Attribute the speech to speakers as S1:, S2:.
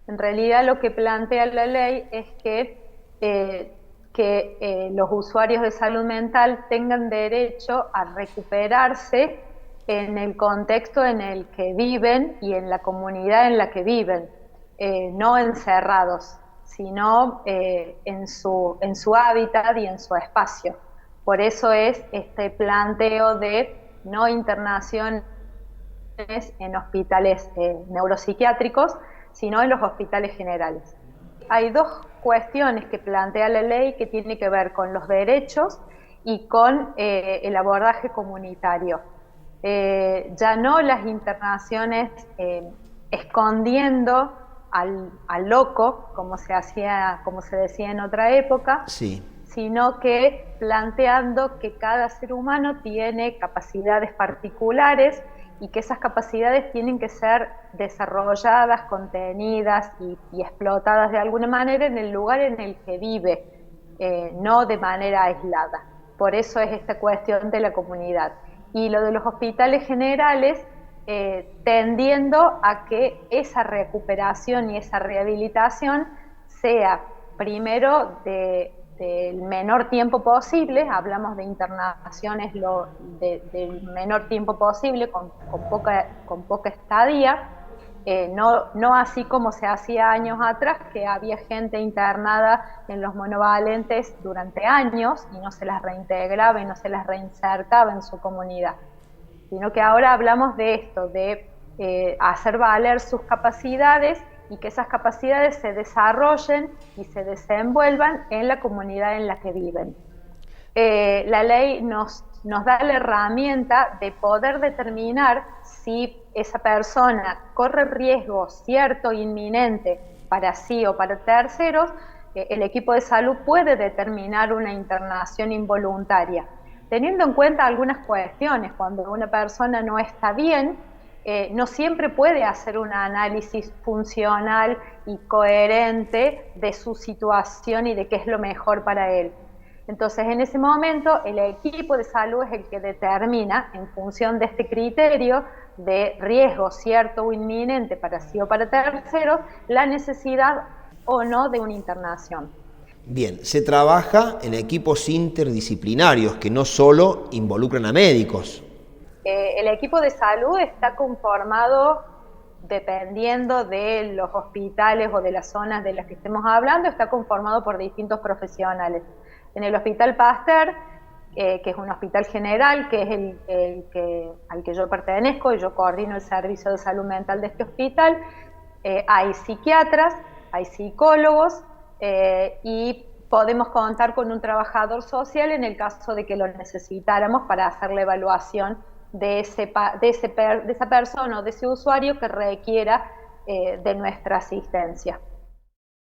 S1: En realidad lo que plantea la ley es que los usuarios de salud mental tengan derecho a recuperarse en el contexto en el que viven y en la comunidad en la que viven, no encerrados, sino en su hábitat y en su espacio. Por eso es este planteo de no internación en hospitales neuropsiquiátricos, sino en los hospitales generales. Hay dos cuestiones que plantea la ley que tienen que ver con los derechos y con el abordaje comunitario. Ya no las internaciones escondiendo al loco, como se decía en otra época,
S2: Sí.
S1: sino que planteando que cada ser humano tiene capacidades particulares y que esas capacidades tienen que ser desarrolladas, contenidas y explotadas de alguna manera en el lugar en el que vive, no de manera aislada. Por eso es esta cuestión de la comunidad. Y lo de los hospitales generales, tendiendo a que esa recuperación y esa rehabilitación sea primero del menor tiempo posible, hablamos de internaciones del menor tiempo posible, con poca estadía, no así como se hacía años atrás, que había gente internada en los monovalentes durante años y no se las reintegraba y no se las reinsertaba en su comunidad, sino que ahora hablamos de esto, de hacer valer sus capacidades y que esas capacidades se desarrollen y se desenvuelvan en la comunidad en la que viven. La ley nos da la herramienta de poder determinar si esa persona corre riesgo cierto, inminente, para sí o para terceros. El equipo de salud puede determinar una internación involuntaria, teniendo en cuenta algunas cuestiones. Cuando una persona no está bien, no siempre puede hacer un análisis funcional y coherente de su situación y de qué es lo mejor para él. Entonces, en ese momento, el equipo de salud es el que determina, en función de este criterio de riesgo cierto o inminente para sí o para terceros, la necesidad o no de una internación.
S2: Bien, se trabaja en equipos interdisciplinarios que no solo involucran a médicos.
S1: El equipo de salud está conformado, dependiendo de los hospitales o de las zonas de las que estemos hablando, está conformado por distintos profesionales. En el Hospital Pasteur, que es un hospital general, que es al que yo pertenezco y yo coordino el servicio de salud mental de este hospital, hay psiquiatras, hay psicólogos, y podemos contar con un trabajador social en el caso de que lo necesitáramos para hacer la evaluación de esa persona o de ese usuario que requiera de nuestra asistencia.